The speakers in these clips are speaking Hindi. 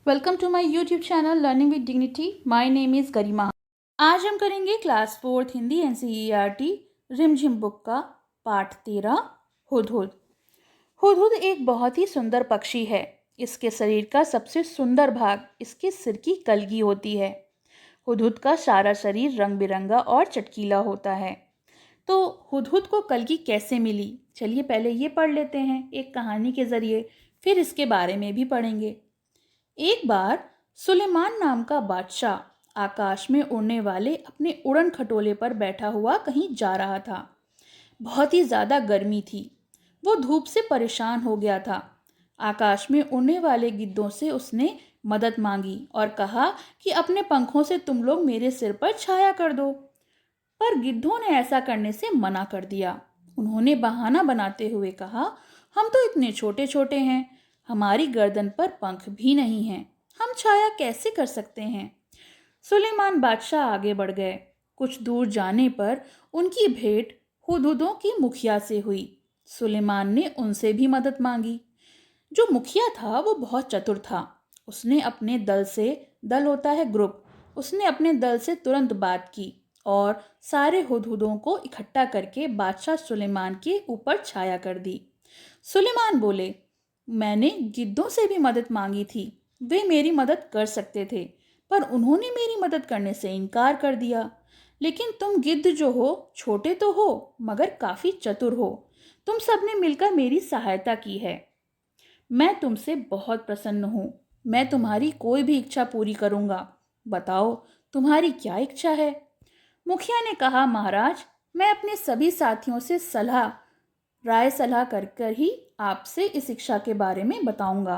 Welcome to my YouTube channel learning with dignity. My name is Garima. आज हम करेंगे class 4th Hindi NCERT Rimjhim book का पाठ 13 हुदहुद। हुदहुद एक बहुत ही सुंदर पक्षी है। इसके शरीर का सबसे सुंदर भाग इसके सिर की कलगी होती है। हुदहुद का सारा शरीर रंग बिरंगा और चटकीला होता है। तो हुदहुद को कलगी कैसे मिली, चलिए पहले ये पढ़ लेते हैं एक कहानी के ज़रिए, फिर इसके बारे में भी पढ़ेंगे। एक बार सुलेमान नाम का बादशाह आकाश में उड़ने वाले अपने उड़न खटोले पर बैठा हुआ कहीं जा रहा था। बहुत ही ज़्यादा गर्मी थी। वो धूप से परेशान हो गया था। आकाश में उड़ने वाले गिद्धों से उसने मदद मांगी और कहा कि अपने पंखों से तुम लोग मेरे सिर पर छाया कर दो। पर गिद्धों ने ऐसा करने से मना कर दिया। उन्होंने बहाना बनाते हुए कहा, हम तो इतने छोटे छोटे हैं, हमारी गर्दन पर पंख भी नहीं हैं, हम छाया कैसे कर सकते हैं। सुलेमान बादशाह आगे बढ़ गए। कुछ दूर जाने पर उनकी भेंट हुदहुदों की मुखिया से हुई। सुलेमान ने उनसे भी मदद मांगी। जो मुखिया था वो बहुत चतुर था। उसने अपने दल से, दल होता है ग्रुप, उसने अपने दल से तुरंत बात की और सारे हुदहुदों को इकट्ठा करके बादशाह सुलेमान के ऊपर छाया कर दी। सुलेमान बोले, मैंने गिद्धों से भी मदद मांगी थी, वे मेरी मदद कर सकते थे, पर उन्होंने मेरी मदद करने से इनकार कर दिया। लेकिन तुम गिद्ध जो हो, छोटे तो हो मगर काफी चतुर हो, तुम सबने मिलकर मेरी सहायता की है। मैं तुमसे बहुत प्रसन्न हूँ। मैं तुम्हारी कोई भी इच्छा पूरी करूँगा। बताओ तुम्हारी क्या इच्छा है। मुखिया ने कहा, महाराज, मैं अपने सभी साथियों से राय सलाह कर कर ही आपसे इस इच्छा के बारे में बताऊंगा।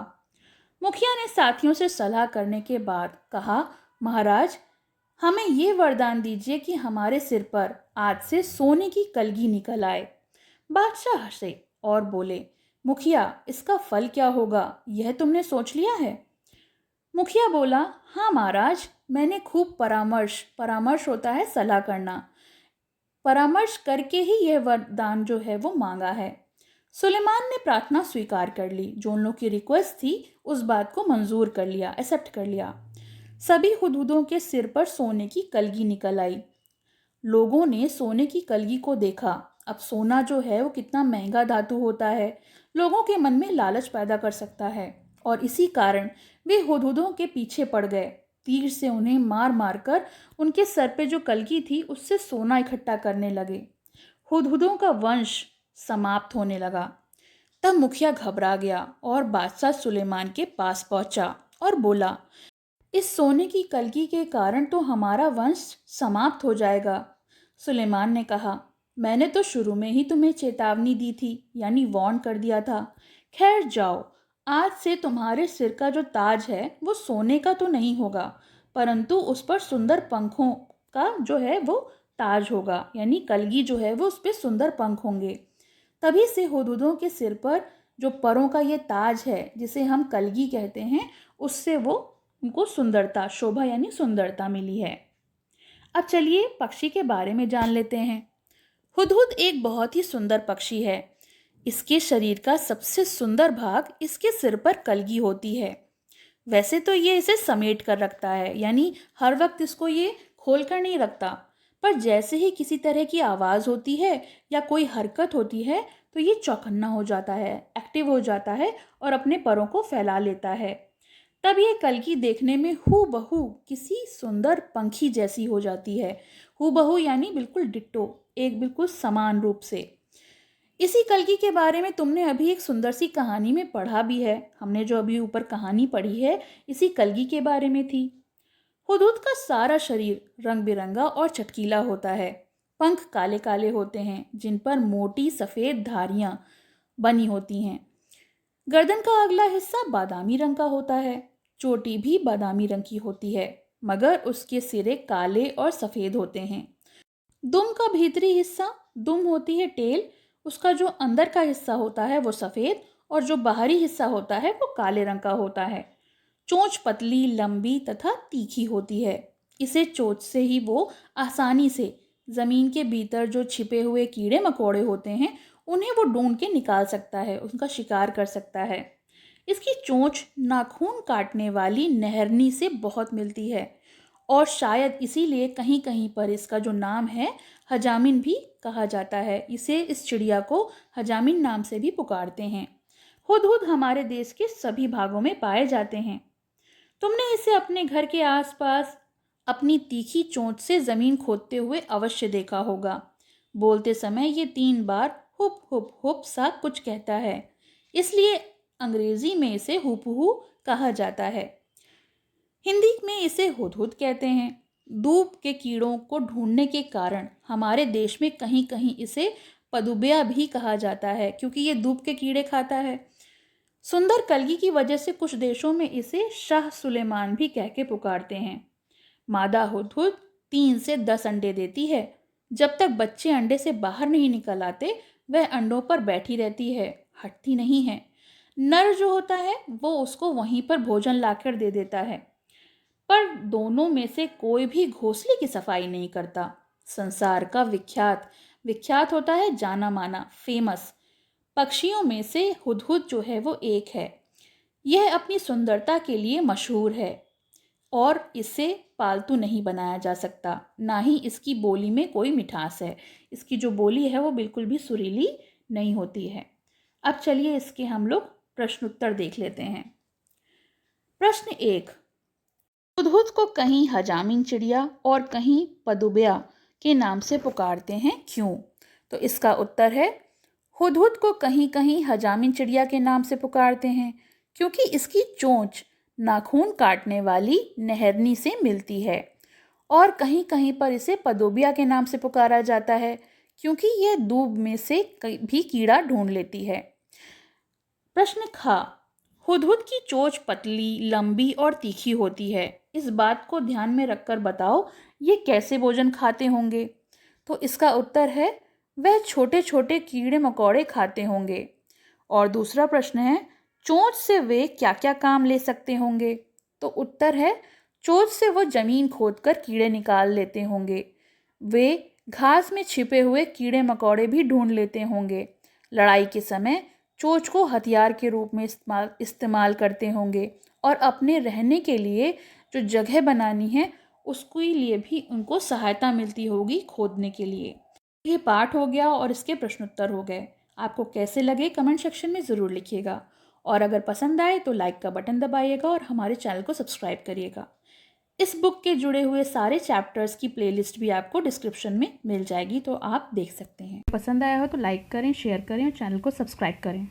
मुखिया ने साथियों से सलाह करने के बाद कहा, महाराज, हमें ये वरदान दीजिए कि हमारे सिर पर आज से सोने की कलगी निकल आए। बादशाह हंसे और बोले, मुखिया, इसका फल क्या होगा, यह तुमने सोच लिया है। मुखिया बोला, हाँ महाराज, मैंने खूब परामर्श होता है सलाह करना, परामर्श करके ही यह वरदान जो है वो मांगा है। सुलेमान ने प्रार्थना स्वीकार कर ली। जो उन लोग की रिक्वेस्ट थी उस बात को मंजूर कर लिया, एक्सेप्ट कर लिया। सभी हुदहुदों के सिर पर सोने की कलगी निकल आई। लोगों ने सोने की कलगी को देखा। अब सोना जो है वो कितना महंगा धातु होता है, लोगों के मन में लालच पैदा कर सकता है, और इसी कारण वे हुदहुदों के पीछे पड़ गए। तीर से उन्हें मार मार कर उनके सर पे जो कलगी थी उससे सोना इकट्ठा करने लगे। हुदहुदों का वंश समाप्त होने लगा। तब मुखिया घबरा गया और बादशाह सुलेमान के पास पहुंचा और बोला, इस सोने की कलगी के कारण तो हमारा वंश समाप्त हो जाएगा। सुलेमान ने कहा, मैंने तो शुरू में ही तुम्हें चेतावनी दी थी, यानी वार्न कर दिया था। खैर जाओ, आज से तुम्हारे सिर का जो ताज है वो सोने का तो नहीं होगा, परंतु उस पर सुंदर पंखों का जो है वो ताज होगा, यानी कलगी जो है वो उस पर सुंदर पंख होंगे। तभी से हुदहुदों के सिर पर जो परों का ये ताज है, जिसे हम कलगी कहते हैं, उससे वो उनको सुंदरता, शोभा यानी सुंदरता मिली है। अब चलिए पक्षी के बारे में जान लेते हैं। हुदहुद एक बहुत ही सुंदर पक्षी है। इसके शरीर का सबसे सुंदर भाग इसके सिर पर कलगी होती है। वैसे तो ये इसे समेट कर रखता है, यानी हर वक्त इसको ये खोल कर नहीं रखता, पर जैसे ही किसी तरह की आवाज़ होती है या कोई हरकत होती है तो ये चौकन्ना हो जाता है, एक्टिव हो जाता है और अपने परों को फैला लेता है। तब ये कलगी देखने में हूबहू किसी सुंदर पंखी जैसी हो जाती है। हूबहू यानी बिल्कुल डिट्टो, एक बिल्कुल समान रूप से। इसी कलगी के बारे में तुमने अभी एक सुंदर सी कहानी में पढ़ा भी है। हमने जो अभी ऊपर कहानी पढ़ी है इसी कलगी के बारे में थी। हुदहुद का सारा शरीर रंग बिरंगा और चटकीला होता है। पंख काले काले होते हैं जिन पर मोटी सफ़ेद धारियां बनी होती हैं। गर्दन का अगला हिस्सा बादामी रंग का होता है। चोटी भी बादामी रंग की होती है, मगर उसके सिरे काले और सफ़ेद होते हैं। दुम का भीतरी हिस्सा, दुम होती है टेल, उसका जो अंदर का हिस्सा होता है वो सफ़ेद और जो बाहरी हिस्सा होता है वो काले रंग का होता है। चोंच पतली, लंबी तथा तीखी होती है। इसे चोंच से ही वो आसानी से ज़मीन के भीतर जो छिपे हुए कीड़े मकोड़े होते हैं उन्हें वो ढूंढ के निकाल सकता है, उनका शिकार कर सकता है। इसकी चोंच नाखून काटने वाली नहरनी से बहुत मिलती है और शायद इसीलिए कहीं कहीं पर इसका जो नाम है हजामिन भी कहा जाता है। इस चिड़िया को हजामिन नाम से भी पुकारते हैं। हुदहुद हमारे देश के सभी भागों में पाए जाते हैं। तुमने इसे अपने घर के आसपास अपनी तीखी चोंच से जमीन खोदते हुए अवश्य देखा होगा। बोलते समय ये 3 बार हुप हुप हुप सा कुछ कहता है, इसलिए अंग्रेजी में इसे हुपहू कहा जाता है। हिंदी में इसे हुदहुद कहते हैं। दूब के कीड़ों को ढूंढने के कारण हमारे देश में कहीं कहीं इसे पदुबिया भी कहा जाता है, क्योंकि ये दूब के कीड़े खाता है। सुंदर कलगी की वजह से कुछ देशों में इसे शाह सुलेमान भी कह के पुकारते हैं। मादा हुदहुद 3 से 10 अंडे देती है। जब तक बच्चे अंडे से बाहर नहीं निकल आते वह अंडों पर बैठी रहती है, हटती नहीं है। नर जो होता है वो उसको वहीं पर भोजन लाकर दे देता है, पर दोनों में से कोई भी घोंसले की सफाई नहीं करता। संसार का विख्यात होता है, जाना माना, फेमस पक्षियों में से हुदहुद जो है वो एक है। यह अपनी सुंदरता के लिए मशहूर है और इसे पालतू नहीं बनाया जा सकता। ना ही इसकी बोली में कोई मिठास है। इसकी जो बोली है वो बिल्कुल भी सुरीली नहीं होती है। अब चलिए इसके हम लोग प्रश्नोत्तर देख लेते हैं। प्रश्न 1, हुदहुद को कहीं हजामिन चिड़िया और कहीं पदुबिया के नाम से पुकारते हैं, क्यों? तो इसका उत्तर है, हुदहुद को कहीं कहीं हजामिन चिड़िया के नाम से पुकारते हैं क्योंकि इसकी चोंच नाखून काटने वाली नहरनी से मिलती है, और कहीं कहीं पर इसे पदोबिया के नाम से पुकारा जाता है क्योंकि यह दूब में से भी कीड़ा ढूंढ लेती है। प्रश्न ख, हुदहुद की चोंच पतली, लंबी और तीखी होती है। इस बात को ध्यान में रखकर बताओ ये कैसे भोजन खाते होंगे? तो इसका उत्तर है, वह छोटे छोटे कीड़े मकोड़े खाते होंगे। और दूसरा प्रश्न है, चोंच से वे क्या क्या काम ले सकते होंगे? तो उत्तर है, चोंच से वो जमीन खोदकर कीड़े निकाल लेते होंगे। वे घास में छिपे हुए कीड़े मकोड़े भी ढूंढ लेते होंगे। लड़ाई के समय चोंच को हथियार के रूप में इस्तेमाल करते होंगे और अपने रहने के लिए जो जगह बनानी है उसके लिए भी उनको सहायता मिलती होगी खोदने के लिए। ये पाठ हो गया और इसके प्रश्नोत्तर हो गए। आपको कैसे लगे कमेंट सेक्शन में ज़रूर लिखिएगा, और अगर पसंद आए तो लाइक का बटन दबाइएगा और हमारे चैनल को सब्सक्राइब करिएगा। इस बुक के जुड़े हुए सारे चैप्टर्स की प्लेलिस्ट भी आपको डिस्क्रिप्शन में मिल जाएगी, तो आप देख सकते हैं। पसंद आया हो तो लाइक करें, शेयर करें और चैनल को सब्सक्राइब करें।